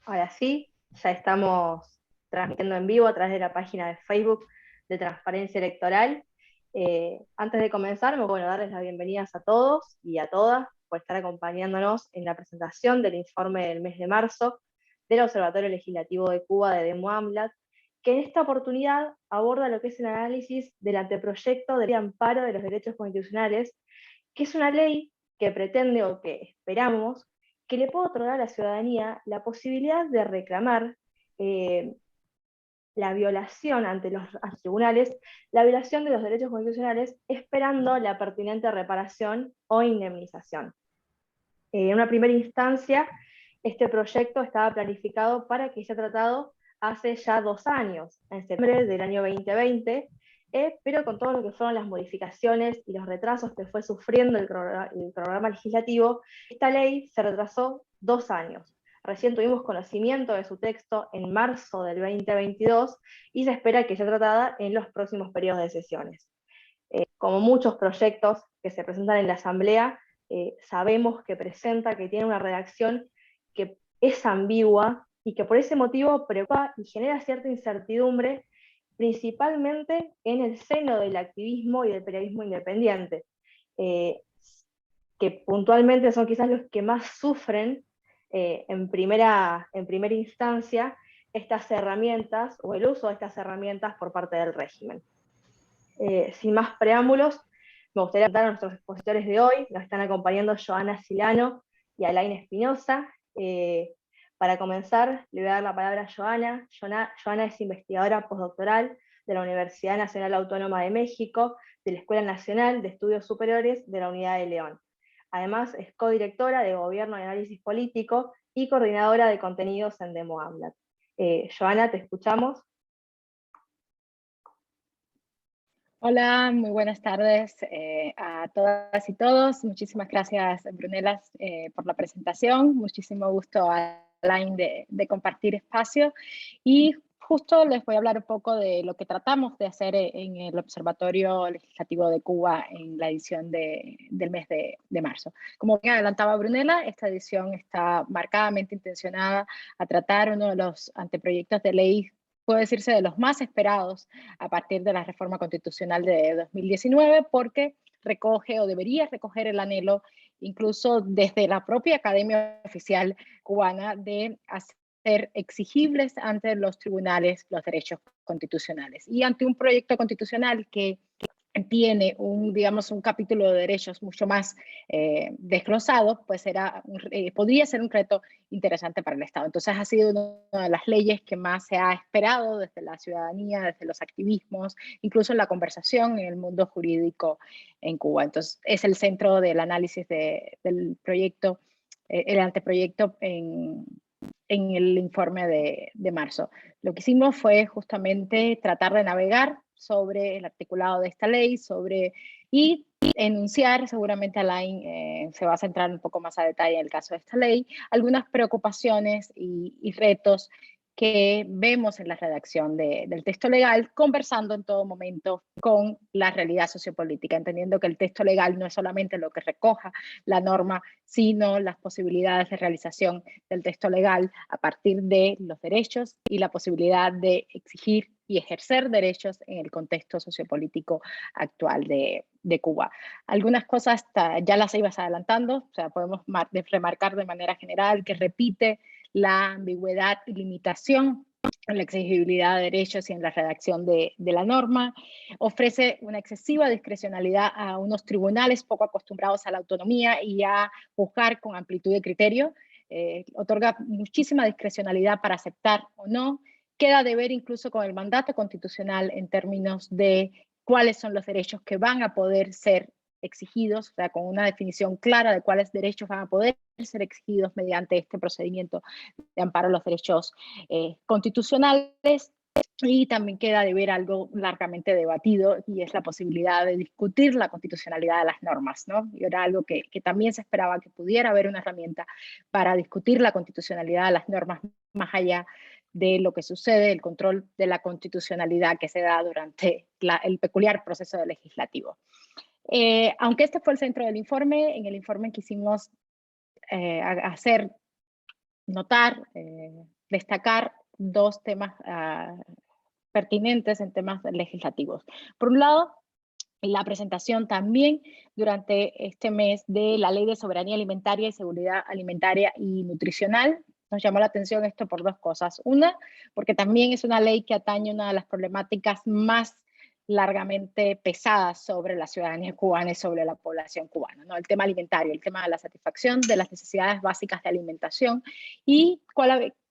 Ahora sí, ya estamos transmitiendo en vivo a través de la página de Facebook de Transparencia Electoral. Antes de comenzar, me voy a darles las bienvenidas a todos y a todas por estar acompañándonos en la presentación del informe del mes de marzo del Observatorio Legislativo de Cuba de Demo AMLAT, que en esta oportunidad aborda lo que es el análisis del anteproyecto de ley de amparo de los derechos constitucionales, que es una ley que pretende o que esperamos que le pueda otorgar a la ciudadanía la posibilidad de reclamar eh, la violación ante los tribunales, la violación de los derechos constitucionales, esperando la pertinente reparación o indemnización. En una primera instancia, este proyecto estaba planificado para que sea tratado hace ya 2 años, en septiembre del año 2020, pero con todo lo que fueron las modificaciones y los retrasos que fue sufriendo el programa legislativo, esta ley se retrasó 2 años. Recién tuvimos conocimiento de su texto en marzo del 2022 y se espera que sea tratada en los próximos periodos de sesiones. Como muchos proyectos que se presentan en la Asamblea, sabemos que presenta, que tiene una redacción que es ambigua y que por ese motivo preocupa y genera cierta incertidumbre, principalmente en el seno del activismo y del periodismo independiente, que puntualmente son quizás los que más sufren en primera instancia estas herramientas o el uso de estas herramientas por parte del régimen. Sin más preámbulos, me gustaría presentar a nuestros expositores de hoy. Nos están acompañando Joana Silano y Alain Espinosa. Para comenzar, le voy a dar la palabra a Joana. Joana es investigadora postdoctoral de la Universidad Nacional Autónoma de México, de la Escuela Nacional de Estudios Superiores de la Unidad de León. Además, es codirectora de Gobierno y Análisis Político y coordinadora de contenidos en Demo AMLAT. Joana, te escuchamos. Hola, muy buenas tardes a todas y todos. Muchísimas gracias, Brunella, por la presentación. Muchísimo gusto, Alain, de compartir espacio. Y justo les voy a hablar un poco de lo que tratamos de hacer en el Observatorio Legislativo de Cuba en la edición del mes de marzo. Como bien adelantaba Brunella, esta edición está marcadamente intencionada a tratar uno de los anteproyectos de ley, puede decirse, de los más esperados a partir de la reforma constitucional de 2019, porque recoge o debería recoger el anhelo, incluso desde la propia Academia Oficial Cubana, de hacer exigibles ante los tribunales los derechos constitucionales. Y ante un proyecto constitucional que tiene digamos, un capítulo de derechos mucho más desglosado, pues podría ser un reto interesante para el Estado. Entonces ha sido una de las leyes que más se ha esperado desde la ciudadanía, desde los activismos, incluso en la conversación en el mundo jurídico en Cuba. Entonces es el centro del análisis del proyecto, el anteproyecto en el informe de marzo. Lo que hicimos fue justamente tratar de navegar sobre el articulado de esta ley, y enunciar, seguramente Alain se va a centrar un poco más a detalle en el caso de esta ley, algunas preocupaciones y retos que vemos en la redacción del texto legal, conversando en todo momento con la realidad sociopolítica, entendiendo que el texto legal no es solamente lo que recoja la norma, sino las posibilidades de realización del texto legal a partir de los derechos y la posibilidad de exigir y ejercer derechos en el contexto sociopolítico actual de Cuba. Algunas cosas ya las ibas adelantando, o sea, podemos remarcar de manera general que repite la ambigüedad y limitación en la exigibilidad de derechos y en la redacción de la norma, ofrece una excesiva discrecionalidad a unos tribunales poco acostumbrados a la autonomía y a juzgar con amplitud de criterio, otorga muchísima discrecionalidad para aceptar o no, queda de ver incluso con el mandato constitucional en términos de cuáles son los derechos que van a poder ser exigidos, o sea, con una definición clara de cuáles derechos van a poder ser exigidos mediante este procedimiento de amparo a los derechos constitucionales. Y también queda de ver algo largamente debatido, y es la posibilidad de discutir la constitucionalidad de las normas, ¿no? Y era algo que también se esperaba, que pudiera haber una herramienta para discutir la constitucionalidad de las normas más allá de lo que sucede, el control de la constitucionalidad que se da durante el peculiar proceso legislativo. Aunque este fue el centro del informe, en el informe quisimos hacer notar, destacar dos temas pertinentes en temas legislativos. Por un lado, la presentación también durante este mes de la Ley de Soberanía Alimentaria y Seguridad Alimentaria y Nutricional. Nos llamó la atención esto por dos cosas. Una, porque también es una ley que atañe una de las problemáticas más largamente pesadas sobre la ciudadanía cubana y sobre la población cubana, ¿no? El tema alimentario, el tema de la satisfacción de las necesidades básicas de alimentación, y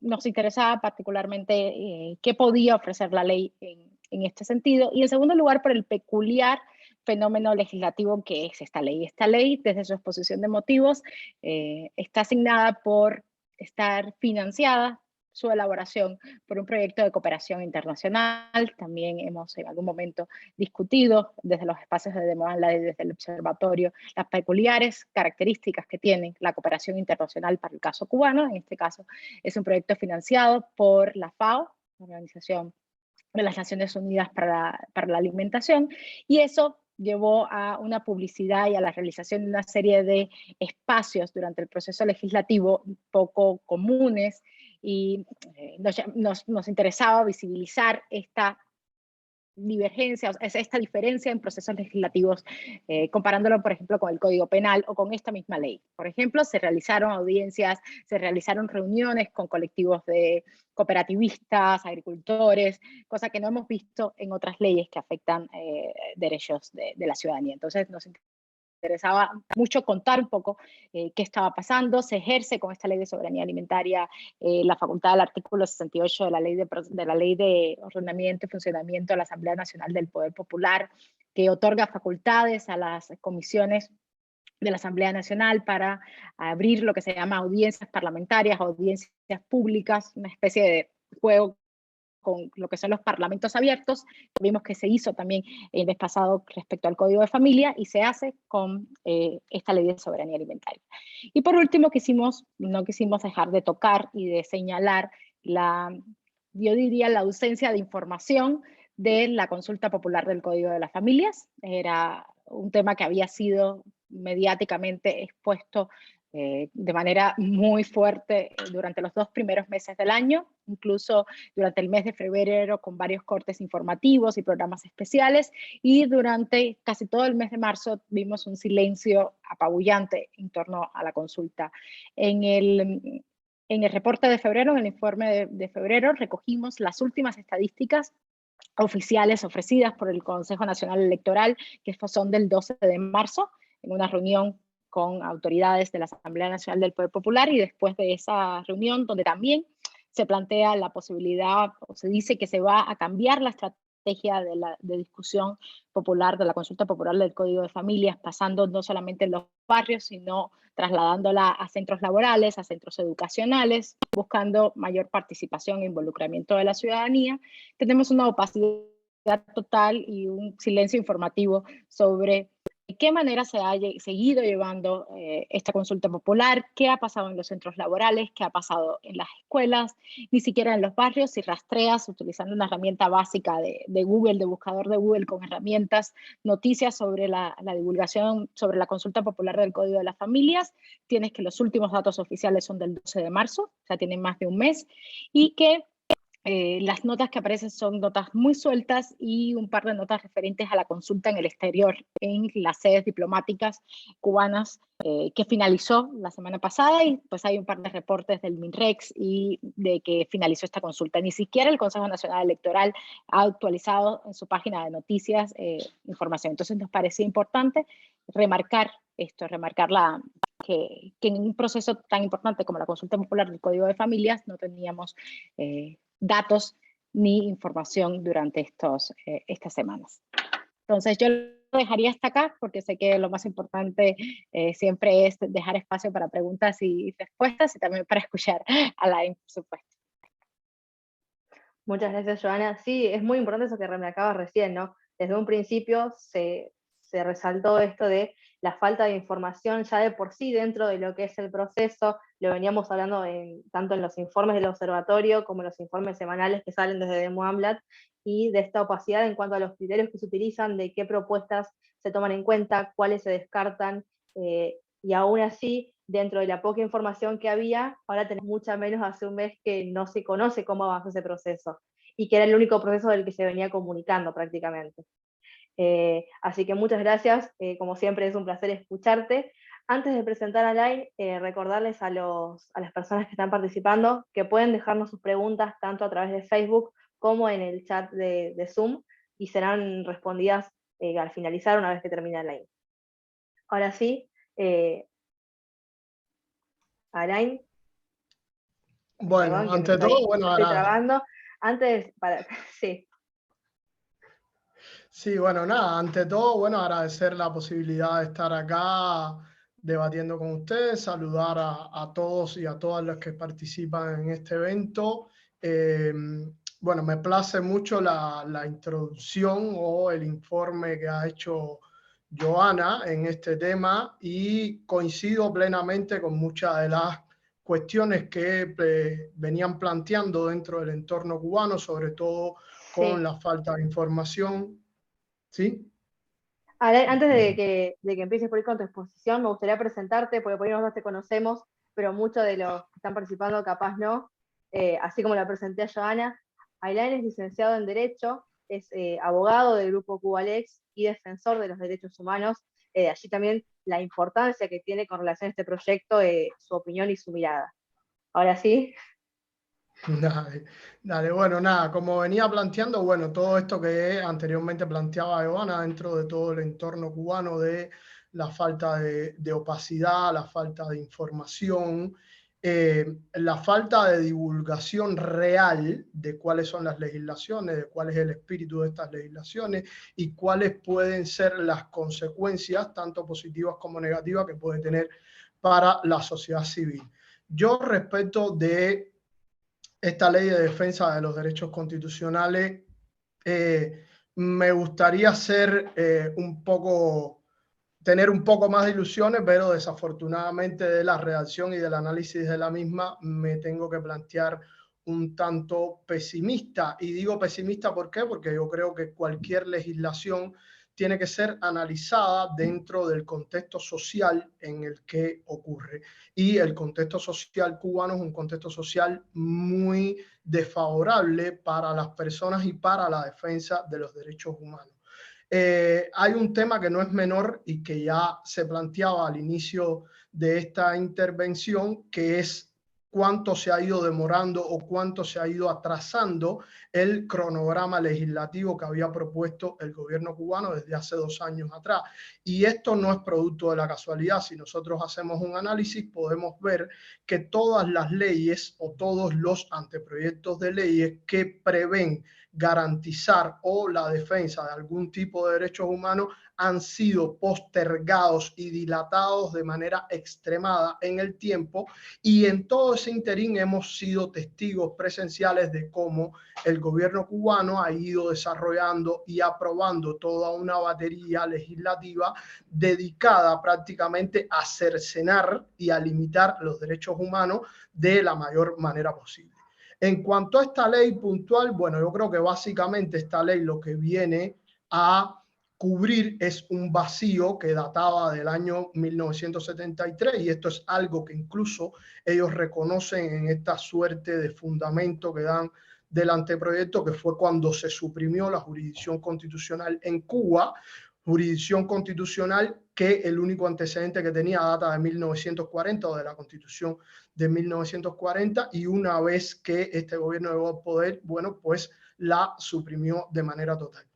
nos interesaba particularmente qué podía ofrecer la ley en este sentido. Y en segundo lugar, por el peculiar fenómeno legislativo que es esta ley. Esta ley, desde su exposición de motivos, está asignada por estar financiada su elaboración por un proyecto de cooperación internacional. También hemos en algún momento discutido desde los espacios de Demoanla y desde el observatorio las peculiares características que tiene la cooperación internacional para el caso cubano. En este caso es un proyecto financiado por la FAO, la Organización de las Naciones Unidas para la Alimentación, y eso llevó a una publicidad y a la realización de una serie de espacios durante el proceso legislativo poco comunes, y nos interesaba visibilizar esta divergencia, es esta diferencia en procesos legislativos, comparándolo, por ejemplo, con el Código Penal o con esta misma ley. Por ejemplo, se realizaron audiencias, se realizaron reuniones con colectivos de cooperativistas, agricultores, cosa que no hemos visto en otras leyes que afectan derechos de la ciudadanía. Entonces, nos interesaba mucho contar un poco qué estaba pasando. Se ejerce con esta ley de soberanía alimentaria la facultad del artículo 68 de la ley de ordenamiento y funcionamiento de la Asamblea Nacional del Poder Popular, que otorga facultades a las comisiones de la Asamblea Nacional para abrir lo que se llama audiencias parlamentarias, audiencias públicas, una especie de juego con lo que son los parlamentos abiertos. Vimos que se hizo también el mes pasado respecto al Código de Familia, y se hace con esta ley de soberanía alimentaria. Y por último, no quisimos dejar de tocar y de señalar yo diría, la ausencia de información de la consulta popular del Código de las Familias. Era un tema que había sido mediáticamente expuesto de manera muy fuerte durante los 2 primeros meses del año, incluso durante el mes de febrero con varios cortes informativos y programas especiales, y durante casi todo el mes de marzo vimos un silencio apabullante en torno a la consulta. En el reporte de febrero, en el informe de febrero, recogimos las últimas estadísticas oficiales ofrecidas por el Consejo Nacional Electoral, que son del 12 de marzo, en una reunión con autoridades de la Asamblea Nacional del Poder Popular, y después de esa reunión, donde también se plantea la posibilidad, o se dice que se va a cambiar la estrategia de discusión popular, de la consulta popular del Código de Familias, pasando no solamente en los barrios, sino trasladándola a centros laborales, a centros educacionales, buscando mayor participación e involucramiento de la ciudadanía. Tenemos una opacidad total y un silencio informativo sobre de qué manera se ha seguido llevando esta consulta popular, qué ha pasado en los centros laborales, qué ha pasado en las escuelas, ni siquiera en los barrios. Si rastreas utilizando una herramienta básica de Google, de buscador de Google con herramientas, noticias sobre la divulgación sobre la consulta popular del Código de las Familias, tienes que los últimos datos oficiales son del 12 de marzo, o sea, tienen más de un mes, y que las notas que aparecen son notas muy sueltas y un par de notas referentes a la consulta en el exterior, en las sedes diplomáticas cubanas, que finalizó la semana pasada, y pues hay un par de reportes del MINREX y de que finalizó esta consulta. Ni siquiera el Consejo Nacional Electoral ha actualizado en su página de noticias información. Entonces nos parecía importante remarcar esto, que en un proceso tan importante como la consulta popular del Código de Familias no teníamos datos ni información durante estas semanas. Entonces yo lo dejaría hasta acá, porque sé que lo más importante siempre es dejar espacio para preguntas y respuestas, y también para escuchar a Alain, por supuesto. Muchas gracias, Joana. Sí, es muy importante eso que remarcabas recién, ¿no? Desde un principio se resaltó esto de la falta de información ya de por sí dentro de lo que es el proceso. Lo veníamos hablando tanto en los informes del observatorio como en los informes semanales que salen desde Demoamblat, y de esta opacidad en cuanto a los criterios que se utilizan, de qué propuestas se toman en cuenta, cuáles se descartan, y aún así dentro de la poca información que había, ahora tenemos mucha menos hace un mes que no se conoce cómo avanzó ese proceso, y que era el único proceso del que se venía comunicando prácticamente. Así que muchas gracias, como siempre es un placer escucharte. Antes de presentar a Alain, recordarles a las personas que están participando que pueden dejarnos sus preguntas tanto a través de Facebook como en el chat de Zoom, y serán respondidas al finalizar una vez que termine Alain. Ahora sí, Alain. Bueno, Perdón, ante todo, bueno, estoy trabando. Antes, sí. Sí, bueno, nada, ante todo, bueno, agradecer la posibilidad de estar acá debatiendo con ustedes, saludar a todos y a todas las que participan en este evento. Bueno, me place mucho la introducción o el informe que ha hecho Joana en este tema, y coincido plenamente con muchas de las cuestiones que venían planteando dentro del entorno cubano, sobre todo con la falta de información. ¿Sí? Antes de que empieces por ir con tu exposición, me gustaría presentarte, porque por ahí nosotros te conocemos, pero muchos de los que están participando capaz no, así como la presenté a Joana. Alain es licenciado en Derecho, es abogado del Grupo Cubalex y defensor de los derechos humanos. Allí también la importancia que tiene con relación a este proyecto, su opinión y su mirada. Ahora sí. Dale, bueno, nada, como venía planteando, bueno, todo esto que anteriormente planteaba Joana dentro de todo el entorno cubano, de la falta de opacidad, la falta de información, la falta de divulgación real de cuáles son las legislaciones, de cuál es el espíritu de estas legislaciones y cuáles pueden ser las consecuencias, tanto positivas como negativas, que puede tener para la sociedad civil. Yo, respecto de esta ley de defensa de los derechos constitucionales, me gustaría tener un poco más de ilusiones, pero desafortunadamente de la redacción y del análisis de la misma me tengo que plantear un tanto pesimista. Y digo pesimista, ¿por qué? Porque yo creo que cualquier legislación tiene que ser analizada dentro del contexto social en el que ocurre. Y el contexto social cubano es un contexto social muy desfavorable para las personas y para la defensa de los derechos humanos. Hay un tema que no es menor y que ya se planteaba al inicio de esta intervención, que es cuánto se ha ido demorando o cuánto se ha ido atrasando el cronograma legislativo que había propuesto el gobierno cubano desde hace 2 años atrás. Y esto no es producto de la casualidad. Si nosotros hacemos un análisis, podemos ver que todas las leyes o todos los anteproyectos de leyes que prevén garantizar o la defensa de algún tipo de derechos humanos han sido postergados y dilatados de manera extremada en el tiempo, y en todo ese interín hemos sido testigos presenciales de cómo el gobierno cubano ha ido desarrollando y aprobando toda una batería legislativa dedicada prácticamente a cercenar y a limitar los derechos humanos de la mayor manera posible. En cuanto a esta ley puntual, bueno, yo creo que básicamente esta ley lo que viene a cubrir es un vacío que databa del año 1973, y esto es algo que incluso ellos reconocen en esta suerte de fundamento que dan del anteproyecto, que fue cuando se suprimió la jurisdicción constitucional en Cuba, jurisdicción constitucional que el único antecedente que tenía data de 1940 o de la Constitución de 1940, y una vez que este gobierno llegó al poder, bueno, pues la suprimió de manera total.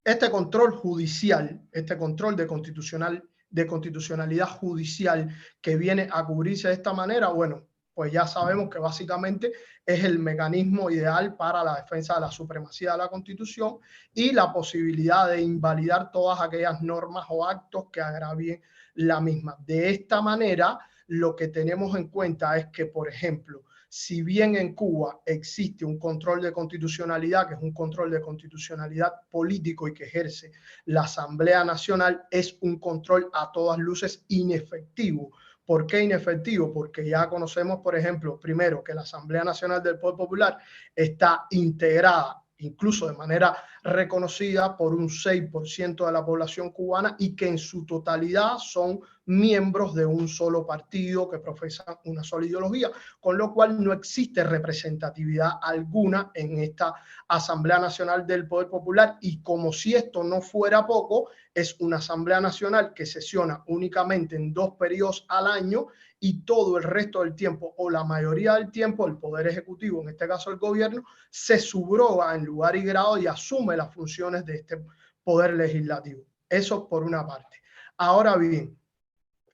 Este control judicial, este control de constitucionalidad judicial que viene a cubrirse de esta manera, bueno, pues ya sabemos que básicamente es el mecanismo ideal para la defensa de la supremacía de la Constitución y la posibilidad de invalidar todas aquellas normas o actos que agravien la misma. De esta manera, lo que tenemos en cuenta es que, por ejemplo, si bien en Cuba existe un control de constitucionalidad, que es un control de constitucionalidad político y que ejerce la Asamblea Nacional, es un control a todas luces inefectivo. ¿Por qué inefectivo? Porque ya conocemos, por ejemplo, primero, que la Asamblea Nacional del Poder Popular está integrada, incluso de manera reconocida por un 6% de la población cubana y que en su totalidad son miembros de un solo partido que profesan una sola ideología, con lo cual no existe representatividad alguna en esta Asamblea Nacional del Poder Popular. Y como si esto no fuera poco, es una Asamblea Nacional que sesiona únicamente en 2 periodos al año, y todo el resto del tiempo, o la mayoría del tiempo, el Poder Ejecutivo, en este caso el gobierno, se subroga en lugar y grado y asume las funciones de este Poder Legislativo. Eso por una parte. Ahora bien,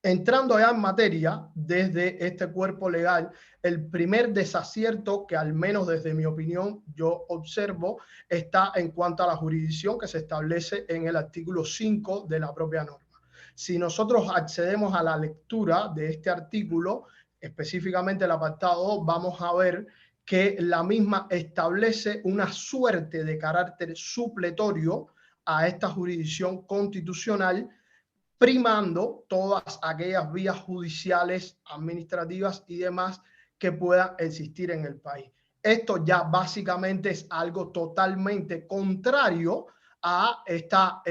entrando ya en materia, desde este cuerpo legal, el primer desacierto que al menos desde mi opinión yo observo está en cuanto a la jurisdicción que se establece en el artículo 5 de la propia norma. Si nosotros accedemos a la lectura de este artículo, específicamente el apartado 2, vamos a ver que la misma establece una suerte de carácter supletorio a esta jurisdicción constitucional, primando todas aquellas vías judiciales, administrativas y demás que puedan existir en el país. Esto ya básicamente es algo totalmente contrario a esta,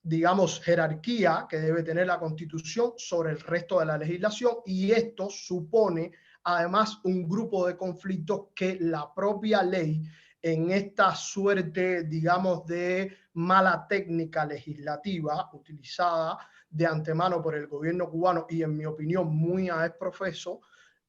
digamos, jerarquía que debe tener la Constitución sobre el resto de la legislación, y esto supone además un grupo de conflictos que la propia ley, en esta suerte, digamos, de mala técnica legislativa utilizada de antemano por el gobierno cubano y, en mi opinión, muy a exprofeso,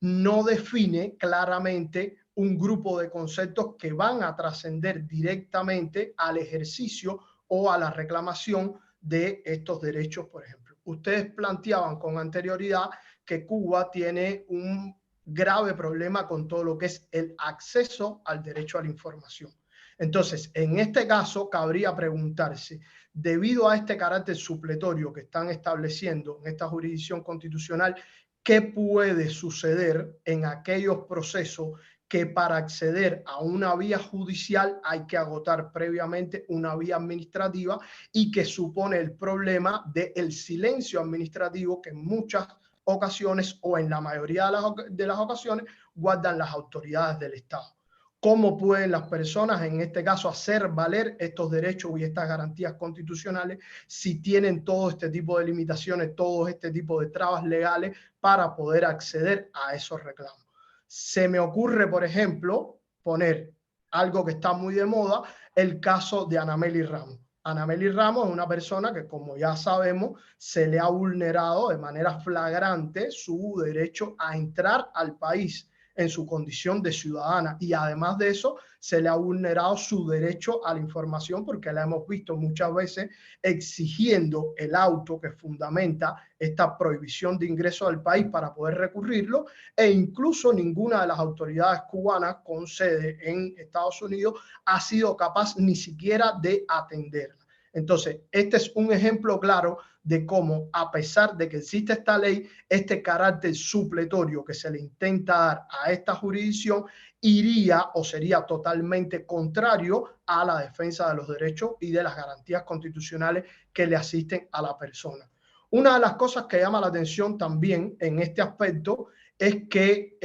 no define claramente un grupo de conceptos que van a trascender directamente al ejercicio o a la reclamación de estos derechos, por ejemplo. Ustedes planteaban con anterioridad que Cuba tiene un grave problema con todo lo que es el acceso al derecho a la información. Entonces, en este caso, cabría preguntarse, debido a este carácter supletorio que están estableciendo en esta jurisdicción constitucional, ¿qué puede suceder en aquellos procesos que para acceder a una vía judicial hay que agotar previamente una vía administrativa, y que supone el problema del silencio administrativo que en muchas ocasiones, o en la mayoría de las ocasiones, guardan las autoridades del Estado? ¿Cómo pueden las personas, en este caso, hacer valer estos derechos y estas garantías constitucionales si tienen todo este tipo de limitaciones, todo este tipo de trabas legales para poder acceder a esos reclamos? Se me ocurre, por ejemplo, poner algo que está muy de moda, el caso de Anamely Ramos. Anamely Ramos es una persona que, como ya sabemos, se le ha vulnerado de manera flagrante su derecho a entrar al país en su condición de ciudadana, y además de eso se le ha vulnerado su derecho a la información, porque la hemos visto muchas veces exigiendo el auto que fundamenta esta prohibición de ingreso al país para poder recurrirlo, e incluso ninguna de las autoridades cubanas con sede en Estados Unidos ha sido capaz ni siquiera de atenderla. Entonces, este es un ejemplo claro de cómo, a pesar de que existe esta ley, este carácter supletorio que se le intenta dar a esta jurisdicción iría o sería totalmente contrario a la defensa de los derechos y de las garantías constitucionales que le asisten a la persona. Una de las cosas que llama la atención también en este aspecto es que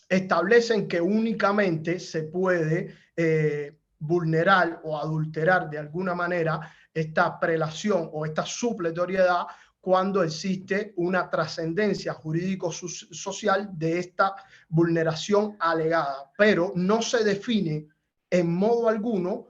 establecen que únicamente se puede vulnerar o adulterar de alguna manera esta prelación o esta supletoriedad cuando existe una trascendencia jurídico-social de esta vulneración alegada, pero no se define en modo alguno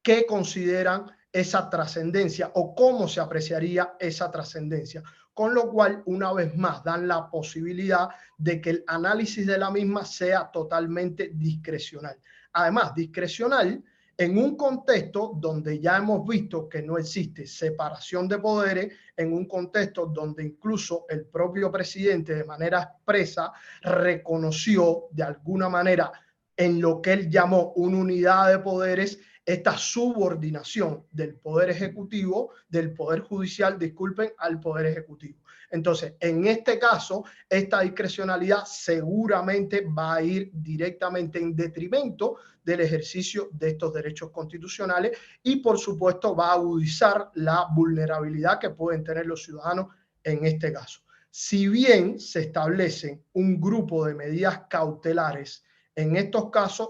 qué consideran esa trascendencia o cómo se apreciaría esa trascendencia, con lo cual, una vez más, dan la posibilidad de que el análisis de la misma sea totalmente discrecional. Además, discrecional en un contexto donde ya hemos visto que no existe separación de poderes, en un contexto donde incluso el propio presidente de manera expresa reconoció de alguna manera en lo que él llamó una unidad de poderes, esta subordinación del poder ejecutivo, del poder judicial, disculpen, al poder ejecutivo. Entonces, en este caso, esta discrecionalidad seguramente va a ir directamente en detrimento del ejercicio de estos derechos constitucionales, y por supuesto va a agudizar la vulnerabilidad que pueden tener los ciudadanos en este caso. Si bien se establece un grupo de medidas cautelares en estos casos,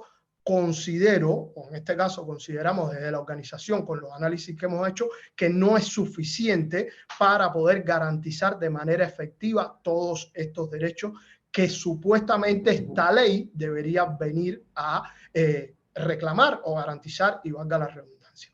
considero, o en este caso consideramos desde la organización con los análisis que hemos hecho, que no es suficiente para poder garantizar de manera efectiva todos estos derechos que supuestamente esta ley debería venir a reclamar o garantizar, y valga la redundancia.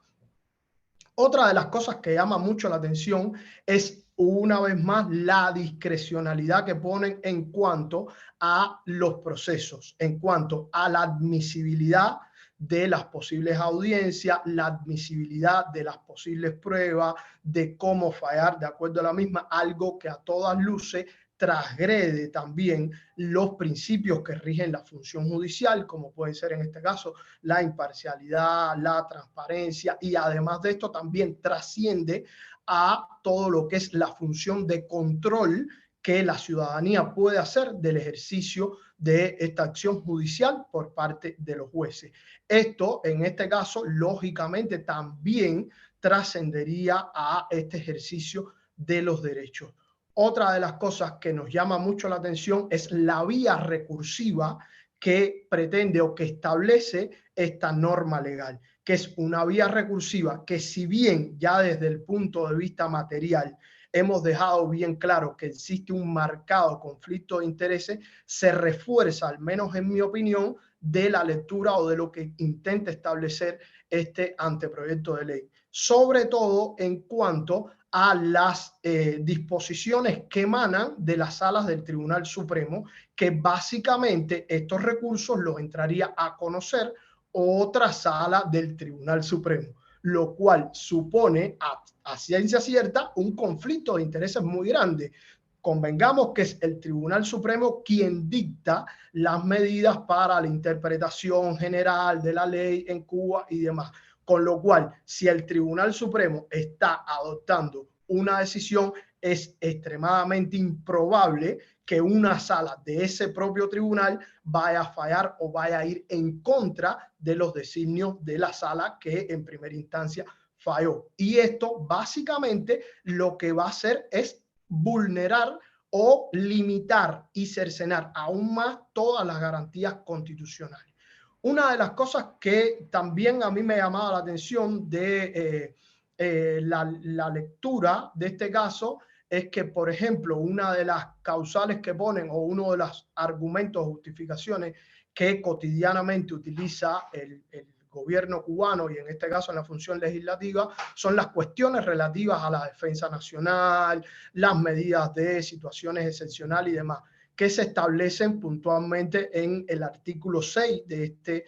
Otra de las cosas que llama mucho la atención es, una vez más, la discrecionalidad que ponen en cuanto a los procesos, en cuanto a la admisibilidad de las posibles audiencias, la admisibilidad de las posibles pruebas, de cómo fallar de acuerdo a la misma, algo que a todas luces transgrede también los principios que rigen la función judicial, como puede ser en este caso la imparcialidad, la transparencia, y además de esto también trasciende a todo lo que es la función de control que la ciudadanía puede hacer del ejercicio de esta acción judicial por parte de los jueces. Esto, en este caso, lógicamente también trascendería a este ejercicio de los derechos. Otra de las cosas que nos llama mucho la atención es la vía recursiva que pretende o que establece esta norma legal, que es una vía recursiva que, si bien ya desde el punto de vista material hemos dejado bien claro que existe un marcado conflicto de intereses, se refuerza, al menos en mi opinión, de la lectura o de lo que intenta establecer este anteproyecto de ley, sobre todo en cuanto a las disposiciones que emanan de las salas del Tribunal Supremo, que básicamente estos recursos los entraría a conocer otra sala del Tribunal Supremo, lo cual supone a ciencia cierta un conflicto de intereses muy grande. Convengamos que es el Tribunal Supremo quien dicta las medidas para la interpretación general de la ley en Cuba y demás. Con lo cual, si el Tribunal Supremo está adoptando una decisión, es extremadamente improbable que una sala de ese propio tribunal vaya a fallar o vaya a ir en contra de los designios de la sala que en primera instancia falló. Y esto básicamente lo que va a hacer es vulnerar o limitar y cercenar aún más todas las garantías constitucionales. Una de las cosas que también a mí me llamaba la atención de la lectura de este caso es que, por ejemplo, una de las causales que ponen o uno de los argumentos o justificaciones que cotidianamente utiliza el gobierno cubano, y en este caso en la función legislativa, son las cuestiones relativas a la defensa nacional, las medidas de situaciones excepcionales y demás, que se establecen puntualmente en el artículo 6 de este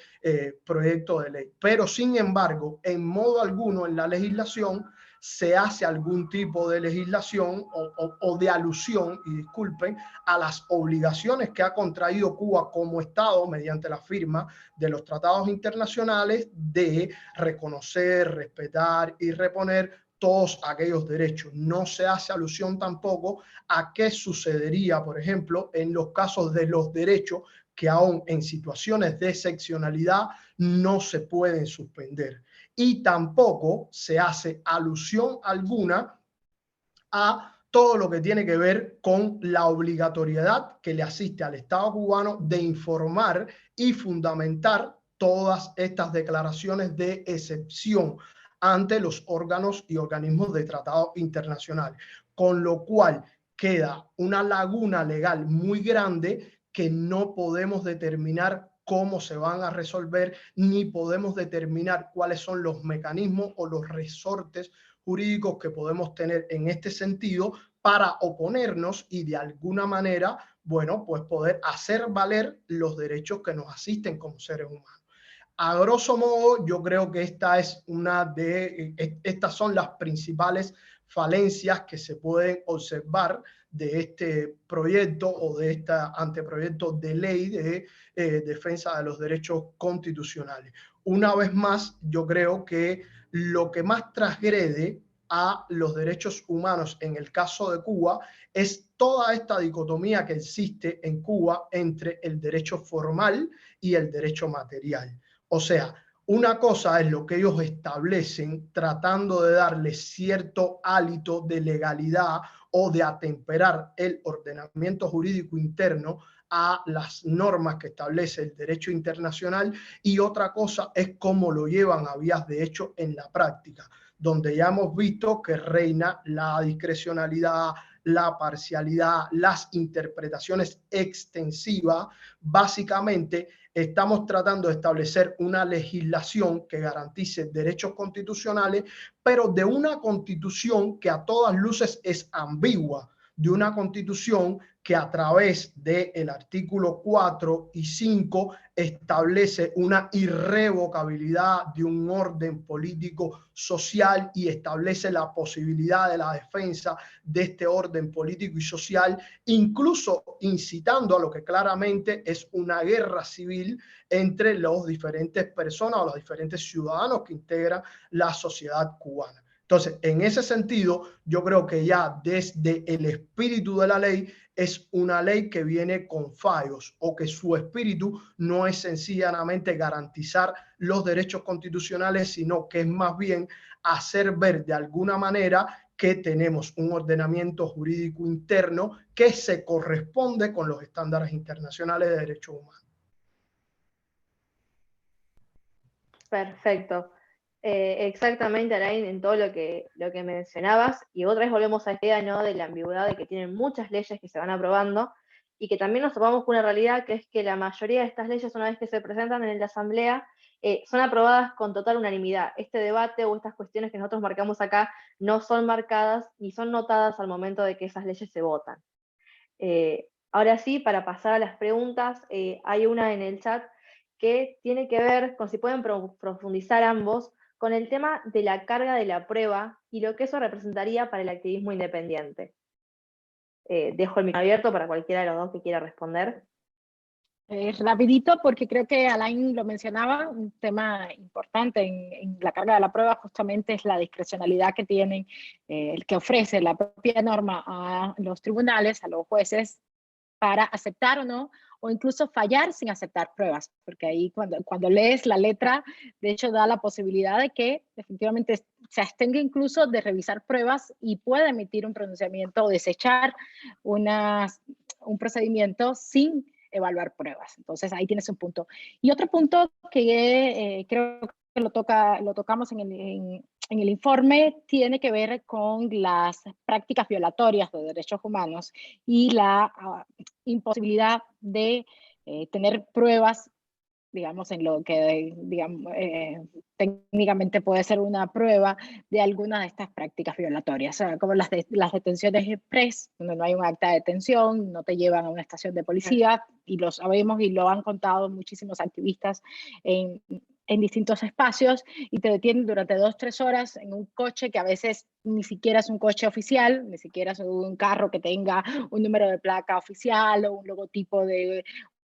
proyecto de ley. Pero, sin embargo, en modo alguno en la legislación se hace algún tipo de legislación o de alusión, y disculpen, a las obligaciones que ha contraído Cuba como Estado mediante la firma de los tratados internacionales de reconocer, respetar y reponer todos aquellos derechos. No se hace alusión tampoco a qué sucedería, por ejemplo, en los casos de los derechos que aún en situaciones de excepcionalidad no se pueden suspender. Y tampoco se hace alusión alguna a todo lo que tiene que ver con la obligatoriedad que le asiste al Estado cubano de informar y fundamentar todas estas declaraciones de excepción ante los órganos y organismos de tratados internacionales, con lo cual queda una laguna legal muy grande que no podemos determinar cómo se van a resolver, ni podemos determinar cuáles son los mecanismos o los resortes jurídicos que podemos tener en este sentido para oponernos y de alguna manera, bueno, pues poder hacer valer los derechos que nos asisten como seres humanos. A grosso modo, yo creo que estas son las principales falencias que se pueden observar de este proyecto o de este anteproyecto de ley de defensa de los derechos constitucionales. Una vez más, yo creo que lo que más transgrede a los derechos humanos en el caso de Cuba es toda esta dicotomía que existe en Cuba entre el derecho formal y el derecho material. O sea, una cosa es lo que ellos establecen tratando de darle cierto hálito de legalidad o de atemperar el ordenamiento jurídico interno a las normas que establece el derecho internacional, y otra cosa es cómo lo llevan a vías de hecho en la práctica, donde ya hemos visto que reina la discrecionalidad, la parcialidad, las interpretaciones extensivas. Básicamente estamos tratando de establecer una legislación que garantice derechos constitucionales, pero de una constitución que a todas luces es ambigua, de una constitución que a través del artículo 4 y 5 establece una irrevocabilidad de un orden político social y establece la posibilidad de la defensa de este orden político y social, incluso incitando a lo que claramente es una guerra civil entre los diferentes personas o los diferentes ciudadanos que integran la sociedad cubana. Entonces, en ese sentido, yo creo que ya desde el espíritu de la ley es una ley que viene con fallos, o que su espíritu no es sencillamente garantizar los derechos constitucionales, sino que es más bien hacer ver de alguna manera que tenemos un ordenamiento jurídico interno que se corresponde con los estándares internacionales de derechos humanos. Perfecto. Exactamente, Alain, en todo lo que mencionabas, y otra vez volvemos a la idea, ¿no?, de la ambigüedad de que tienen muchas leyes que se van aprobando, y que también nos topamos con una realidad, que es que la mayoría de estas leyes, una vez que se presentan en la Asamblea, son aprobadas con total unanimidad. Este debate o estas cuestiones que nosotros marcamos acá no son marcadas ni son notadas al momento de que esas leyes se votan. Ahora sí, para pasar a las preguntas, hay una en el chat que tiene que ver con si pueden profundizar ambos con el tema de la carga de la prueba y lo que eso representaría para el activismo independiente. Dejo el micrófono abierto para cualquiera de los dos que quiera responder. Rapidito, porque creo que Alain lo mencionaba, un tema importante en la carga de la prueba justamente es la discrecionalidad que tienen, el que ofrece la propia norma a los tribunales, a los jueces, para aceptar o no, o incluso fallar sin aceptar pruebas, porque ahí cuando lees la letra, de hecho da la posibilidad de que definitivamente se abstenga incluso de revisar pruebas y pueda emitir un pronunciamiento o desechar un procedimiento sin evaluar pruebas. Entonces ahí tienes un punto. Y otro punto que creo que lo tocamos en el informe, tiene que ver con las prácticas violatorias de derechos humanos y la imposibilidad de tener pruebas, digamos, en lo que digamos, técnicamente puede ser una prueba de alguna de estas prácticas violatorias, o sea, como las detenciones express, donde no hay un acta de detención, no te llevan a una estación de policía, y lo sabemos y lo han contado muchísimos activistas en distintos espacios, y te detienen durante 2 o 3 horas en un coche que a veces ni siquiera es un coche oficial, ni siquiera es un carro que tenga un número de placa oficial o un logotipo de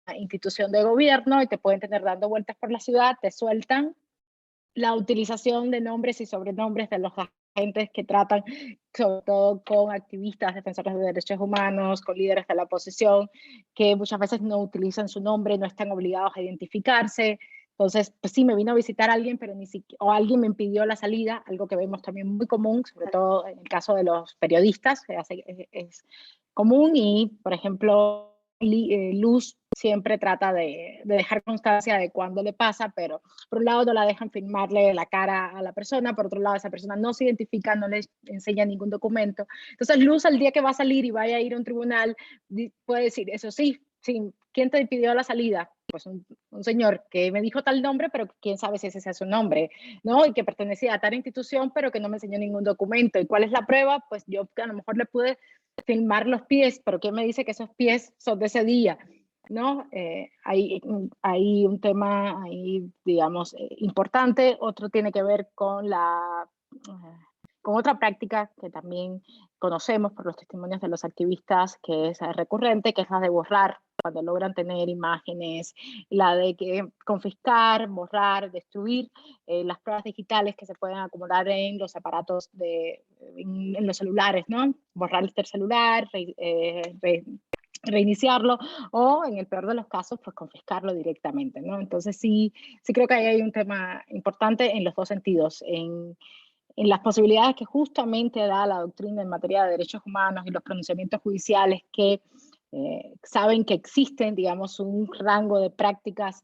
una institución de gobierno, y te pueden tener dando vueltas por la ciudad, te sueltan. La utilización de nombres y sobrenombres de los agentes que tratan, sobre todo con activistas, defensores de derechos humanos, con líderes de la oposición, que muchas veces no utilizan su nombre, no están obligados a identificarse. Entonces, pues sí, me vino a visitar a alguien, pero ni siquiera, o alguien me impidió la salida, algo que vemos también muy común, sobre todo en el caso de los periodistas, que es común. Y, por ejemplo, Luz siempre trata de dejar constancia de cuándo le pasa, pero por un lado no la dejan filmarle la cara a la persona, por otro lado esa persona no se identifica, no le enseña ningún documento. Entonces Luz, al día que va a salir y vaya a ir a un tribunal, puede decir, eso sí, ¿quién te pidió la salida? Pues un señor que me dijo tal nombre, pero quién sabe si ese sea su nombre, ¿no? Y que pertenecía a tal institución, pero que no me enseñó ningún documento. ¿Y cuál es la prueba? Pues yo a lo mejor le pude filmar los pies, pero ¿quién me dice que esos pies son de ese día? ¿No? Hay un tema ahí, digamos, importante. Otro tiene que ver con otra práctica que también conocemos por los testimonios de los activistas, que es recurrente, que es la de borrar cuando logran tener imágenes, la de confiscar, borrar, destruir las pruebas digitales que se pueden acumular en los aparatos, en los celulares, ¿no? Borrar el celular, reiniciarlo, o en el peor de los casos, pues confiscarlo directamente, ¿no? Entonces sí creo que ahí hay un tema importante en los dos sentidos, en las posibilidades que justamente da la doctrina en materia de derechos humanos y los pronunciamientos judiciales, que saben que existen, digamos, un rango de prácticas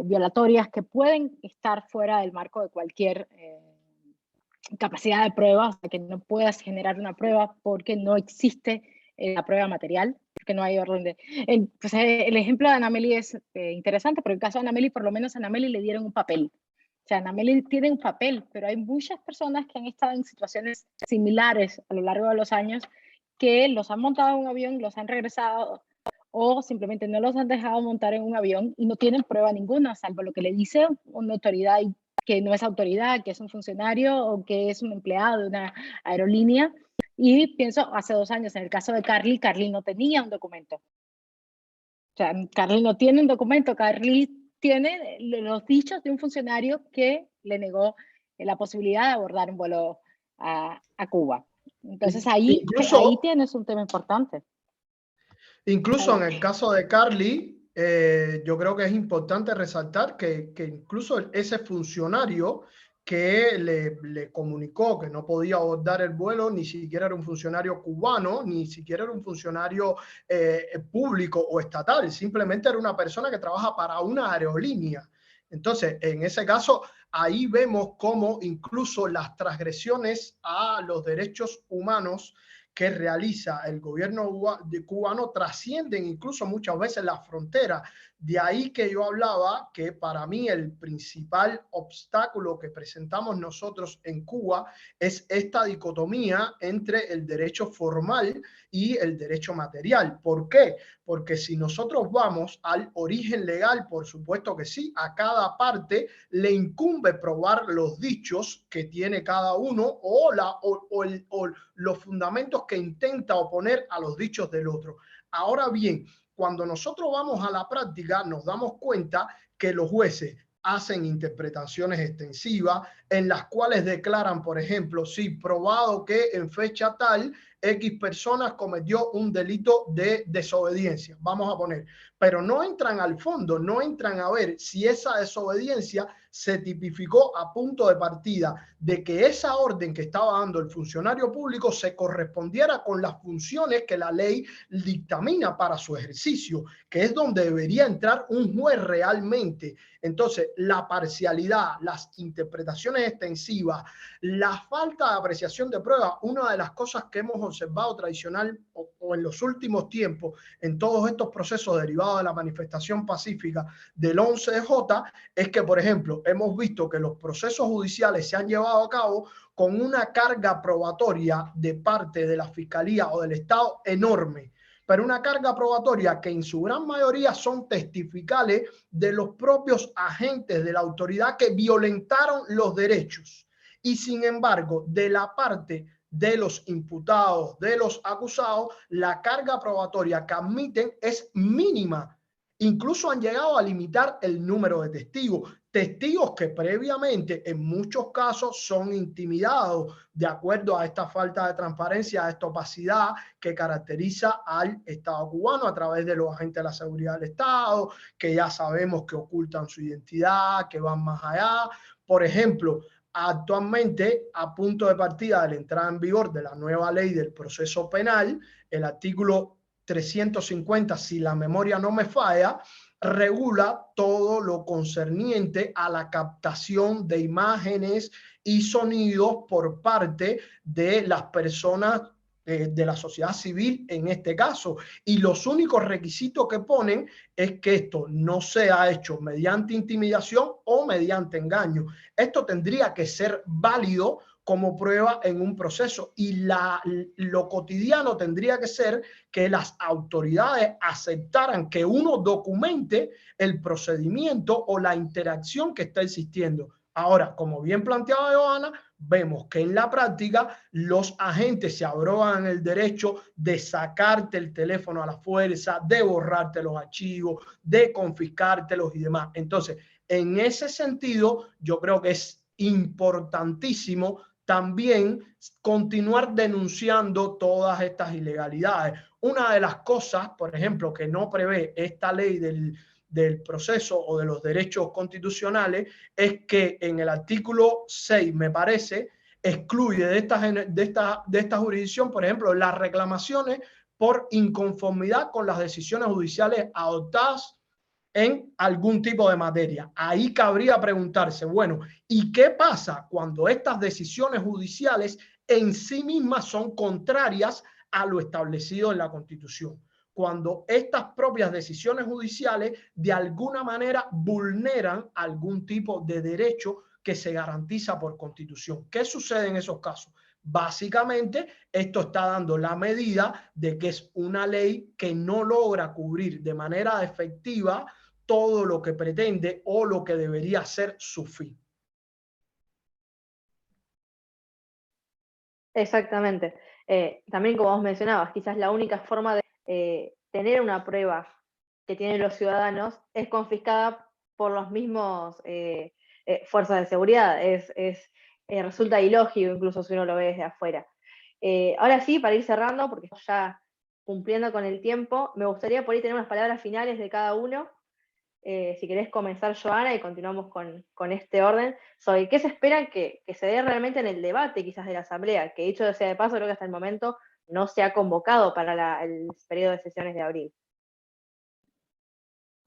violatorias que pueden estar fuera del marco de cualquier capacidad de prueba, o sea, que no puedas generar una prueba porque no existe la prueba material, porque no hay orden de... Pues, el ejemplo de Anameli es interesante, pero en el caso de Anameli, por lo menos a Anameli le dieron un papel. O sea, Anameli tiene un papel, pero hay muchas personas que han estado en situaciones similares a lo largo de los años que los han montado en un avión, los han regresado o simplemente no los han dejado montar en un avión y no tienen prueba ninguna, salvo lo que le dice una autoridad que no es autoridad, que es un funcionario o que es un empleado de una aerolínea. Y pienso, hace 2 años, en el caso de Carly, Carly no tenía un documento. O sea, Carly no tiene un documento, Carly tiene los dichos de un funcionario que le negó la posibilidad de abordar un vuelo a Cuba. Entonces ahí tienes un tema importante. Incluso en el caso de Carly, yo creo que es importante resaltar que incluso ese funcionario que le comunicó que no podía abordar el vuelo, ni siquiera era un funcionario cubano, ni siquiera era un funcionario público o estatal, simplemente era una persona que trabaja para una aerolínea. Entonces, en ese caso, ahí vemos cómo incluso las transgresiones a los derechos humanos que realiza el gobierno cubano trascienden incluso muchas veces las fronteras. De ahí que yo hablaba que para mí el principal obstáculo que presentamos nosotros en Cuba es esta dicotomía entre el derecho formal y el derecho material. ¿Por qué? Porque si nosotros vamos al origen legal, por supuesto que sí, a cada parte le incumbe probar los dichos que tiene cada uno o los fundamentos que intenta oponer a los dichos del otro. Ahora bien, cuando nosotros vamos a la práctica, nos damos cuenta que los jueces hacen interpretaciones extensivas en las cuales declaran, por ejemplo, sí, probado que en fecha tal X personas cometió un delito de desobediencia, vamos a poner, pero no entran al fondo, no entran a ver si esa desobediencia se tipificó a punto de partida de que esa orden que estaba dando el funcionario público se correspondiera con las funciones que la ley dictamina para su ejercicio, que es donde debería entrar un juez realmente. Entonces, la parcialidad, las interpretaciones extensivas, la falta de apreciación de pruebas, una de las cosas que hemos observado tradicional o en los últimos tiempos en todos estos procesos derivados de la manifestación pacífica del 11J es que, por ejemplo, hemos visto que los procesos judiciales se han llevado a cabo con una carga probatoria de parte de la Fiscalía o del Estado enorme, pero una carga probatoria que en su gran mayoría son testificales de los propios agentes de la autoridad que violentaron los derechos. Y sin embargo, de la parte de los imputados, de los acusados, la carga probatoria que admiten es mínima. Incluso han llegado a limitar el número de testigos. Testigos que previamente en muchos casos son intimidados de acuerdo a esta falta de transparencia, a esta opacidad que caracteriza al Estado cubano a través de los agentes de la seguridad del Estado, que ya sabemos que ocultan su identidad, que van más allá. Por ejemplo, actualmente, a punto de partida de la entrada en vigor de la nueva ley del proceso penal, el artículo 350, si la memoria no me falla, regula todo lo concerniente a la captación de imágenes y sonidos por parte de las personas de la sociedad civil en este caso. Y los únicos requisitos que ponen es que esto no sea hecho mediante intimidación o mediante engaño. Esto tendría que ser válido como prueba en un proceso y lo cotidiano tendría que ser que las autoridades aceptaran que uno documente el procedimiento o la interacción que está existiendo. Ahora, como bien planteaba Johanna, vemos que en la práctica los agentes se arrogan el derecho de sacarte el teléfono a la fuerza, de borrarte los archivos, de confiscártelos y demás. Entonces, en ese sentido, yo creo que es importantísimo también continuar denunciando todas estas ilegalidades. Una de las cosas, por ejemplo, que no prevé esta ley del proceso o de los derechos constitucionales es que en el artículo 6, me parece, excluye de esta jurisdicción, por ejemplo, las reclamaciones por inconformidad con las decisiones judiciales adoptadas en algún tipo de materia. Ahí cabría preguntarse, bueno, ¿y qué pasa cuando estas decisiones judiciales en sí mismas son contrarias a lo establecido en la Constitución? Cuando estas propias decisiones judiciales de alguna manera vulneran algún tipo de derecho que se garantiza por Constitución. ¿Qué sucede en esos casos? Básicamente, esto está dando la medida de que es una ley que no logra cubrir de manera efectiva todo lo que pretende o lo que debería ser su fin. Exactamente. También, como vos mencionabas, quizás la única forma de tener una prueba que tienen los ciudadanos es confiscada por los mismos fuerzas de seguridad. Resulta ilógico incluso si uno lo ve desde afuera. Ahora sí, para ir cerrando, porque ya cumpliendo con el tiempo, me gustaría por ahí tener unas palabras finales de cada uno. Si querés comenzar, Joana, y continuamos con este orden, sobre qué se espera que se dé realmente en el debate quizás de la Asamblea, que dicho sea de paso, creo que hasta el momento no se ha convocado para el periodo de sesiones de abril.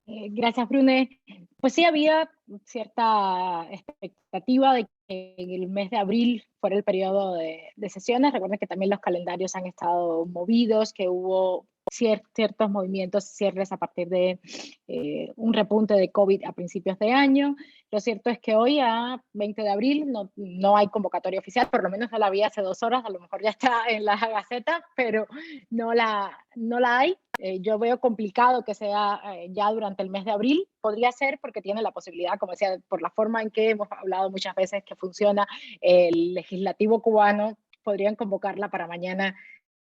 Gracias, Brune. Pues sí, había cierta expectativa de que en el mes de abril fuera el periodo de sesiones. Recuerden que también los calendarios han estado movidos, que hubo ciertos movimientos, cierres a partir de un repunte de COVID a principios de año. Lo cierto es que hoy, a 20 de abril, no hay convocatoria oficial, por lo menos no la había hace 2 horas, a lo mejor ya está en la Gaceta, pero no la hay. Yo veo complicado que sea ya durante el mes de abril. Podría ser porque tiene la posibilidad, como decía, por la forma en que hemos hablado muchas veces que funciona el legislativo cubano, podrían convocarla para mañana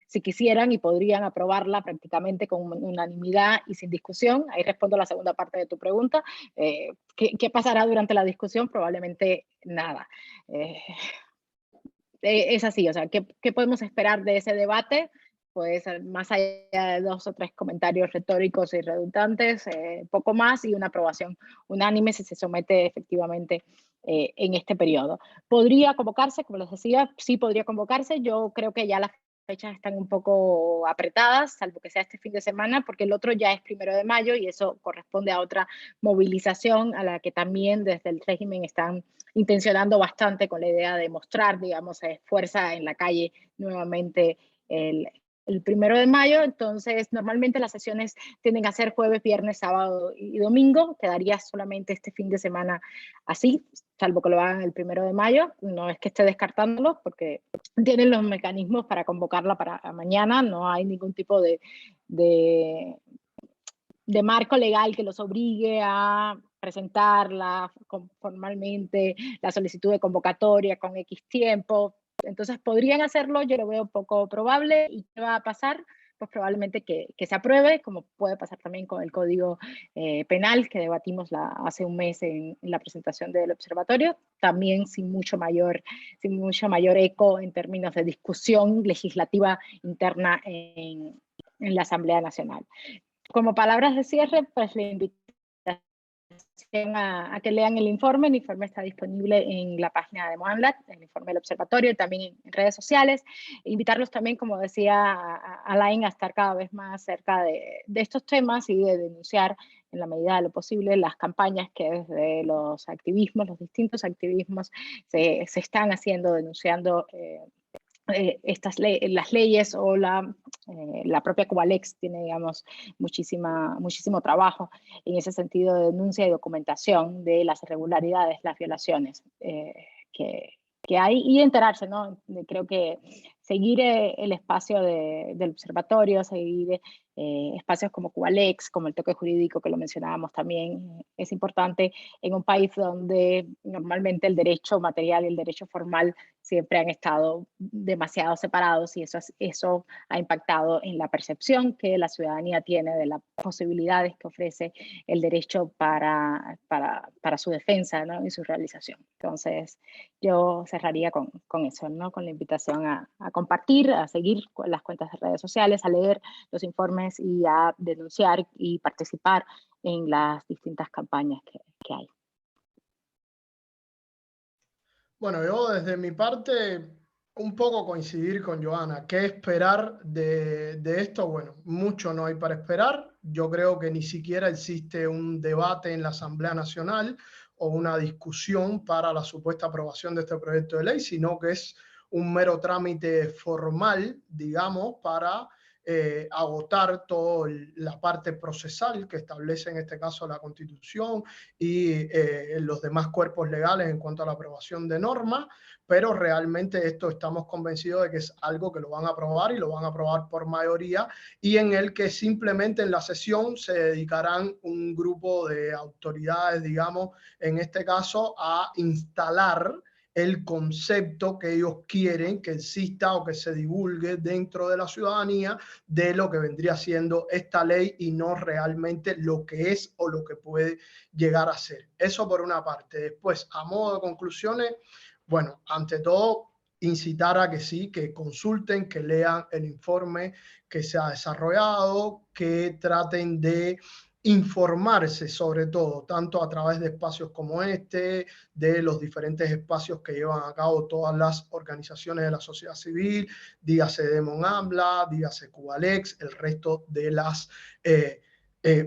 si quisieran y podrían aprobarla prácticamente con unanimidad y sin discusión. Ahí respondo a la segunda parte de tu pregunta. ¿Qué pasará durante la discusión? Probablemente nada. Es así, o sea, ¿qué podemos esperar de ese debate? Pues más allá de 2 o 3 comentarios retóricos y redundantes, poco más, y una aprobación unánime si se somete efectivamente en este periodo. ¿Podría convocarse? Como les decía, sí podría convocarse. Yo creo que ya las fechas están un poco apretadas, salvo que sea este fin de semana, porque el otro ya es 1 de mayo y eso corresponde a otra movilización a la que también desde el régimen están intencionando bastante con la idea de mostrar, digamos, fuerza en la calle nuevamente el 1 de mayo. Entonces, normalmente las sesiones tienden a ser jueves, viernes, sábado y domingo. Quedaría solamente este fin de semana así, salvo que lo hagan el 1 de mayo. No es que esté descartándolo, porque tienen los mecanismos para convocarla para mañana. No hay ningún tipo de marco legal que los obligue a presentarla formalmente, la solicitud de convocatoria con X tiempo. Entonces podrían hacerlo, yo lo veo poco probable. ¿Y qué va a pasar? Pues probablemente que se apruebe, como puede pasar también con el Código Penal que debatimos hace un mes en la presentación del observatorio, también sin mucho mayor eco en términos de discusión legislativa interna en la Asamblea Nacional. Como palabras de cierre, pues la invitación a que lean el informe. El informe está disponible en la página de Moanlat, el informe del observatorio, y también en redes sociales. Invitarlos también, como decía Alain, a estar cada vez más cerca de estos temas y de denunciar en la medida de lo posible las campañas que desde los distintos activismos se están haciendo, denunciando las leyes, o la propia Cubalex tiene, digamos, muchísimo trabajo en ese sentido de denuncia y documentación de las irregularidades, las violaciones que hay, y enterarse, ¿no? Creo que seguir el espacio del observatorio, seguir espacios como Cubalex, como el toque jurídico que lo mencionábamos también, es importante en un país donde normalmente el derecho material y el derecho formal siempre han estado demasiado separados, y eso ha impactado en la percepción que la ciudadanía tiene de las posibilidades que ofrece el derecho para su defensa, ¿no? Y su realización. Entonces, yo cerraría con eso, ¿no? Con la invitación a compartir, a seguir las cuentas de redes sociales, a leer los informes y a denunciar y participar en las distintas campañas que hay. Bueno, yo desde mi parte, un poco coincidir con Joana. ¿Qué esperar de esto? Bueno, mucho no hay para esperar. Yo creo que ni siquiera existe un debate en la Asamblea Nacional o una discusión para la supuesta aprobación de este proyecto de ley, sino que es un mero trámite formal, digamos, para agotar toda la parte procesal que establece en este caso la Constitución y los demás cuerpos legales en cuanto a la aprobación de normas, pero realmente esto estamos convencidos de que es algo que lo van a aprobar y lo van a aprobar por mayoría, y en el que simplemente en la sesión se dedicarán un grupo de autoridades, digamos, en este caso, a instalar el concepto que ellos quieren que exista o que se divulgue dentro de la ciudadanía de lo que vendría siendo esta ley y no realmente lo que es o lo que puede llegar a ser. Eso por una parte. Después, a modo de conclusiones, bueno, ante todo, incitar a que sí, que consulten, que lean el informe que se ha desarrollado, que traten de informarse sobre todo, tanto a través de espacios como este, de los diferentes espacios que llevan a cabo todas las organizaciones de la sociedad civil, dígase Demon AMLA, dígase Cubalex, el resto de las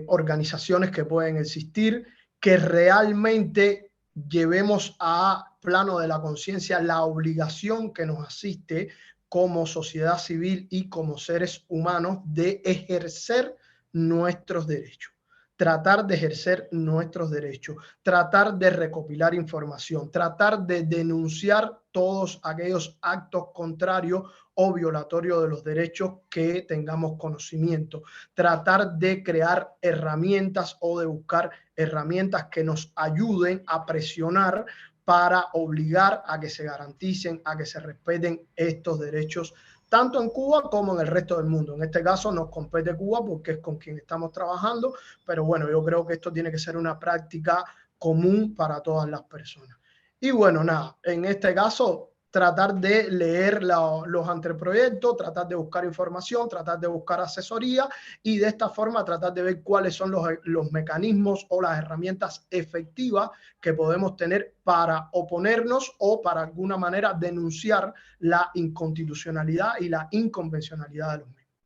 organizaciones que pueden existir, que realmente llevemos a plano de la conciencia la obligación que nos asiste como sociedad civil y como seres humanos de ejercer nuestros derechos. Tratar de ejercer nuestros derechos, tratar de recopilar información, tratar de denunciar todos aquellos actos contrarios o violatorios de los derechos que tengamos conocimiento, tratar de crear herramientas o de buscar herramientas que nos ayuden a presionar para obligar a que se garanticen, a que se respeten estos derechos, tanto en Cuba como en el resto del mundo. En este caso nos compete Cuba porque es con quien estamos trabajando, pero bueno, yo creo que esto tiene que ser una práctica común para todas las personas. Y bueno, nada, en este caso tratar de leer los anteproyectos, tratar de buscar información, tratar de buscar asesoría y de esta forma tratar de ver cuáles son los mecanismos o las herramientas efectivas que podemos tener para oponernos o para alguna manera denunciar la inconstitucionalidad y la inconvencionalidad de los mismos.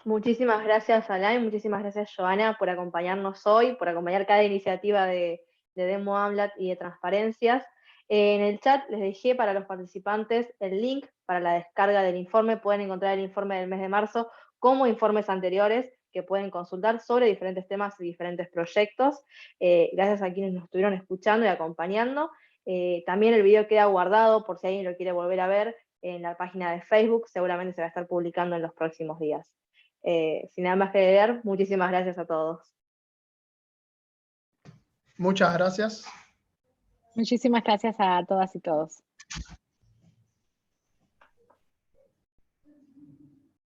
Muchísimas gracias, Alain, muchísimas gracias, Joana, por acompañarnos hoy, por acompañar cada iniciativa de Demo AMLAT y de Transparencias. En el chat les dejé para los participantes el link para la descarga del informe. Pueden encontrar el informe del mes de marzo como informes anteriores que pueden consultar sobre diferentes temas y diferentes proyectos. Gracias a quienes nos estuvieron escuchando y acompañando. También el video queda guardado por si alguien lo quiere volver a ver en la página de Facebook. Seguramente se va a estar publicando en los próximos días. Sin nada más que agregar, muchísimas gracias a todos. Muchas gracias. Muchísimas gracias a todas y todos.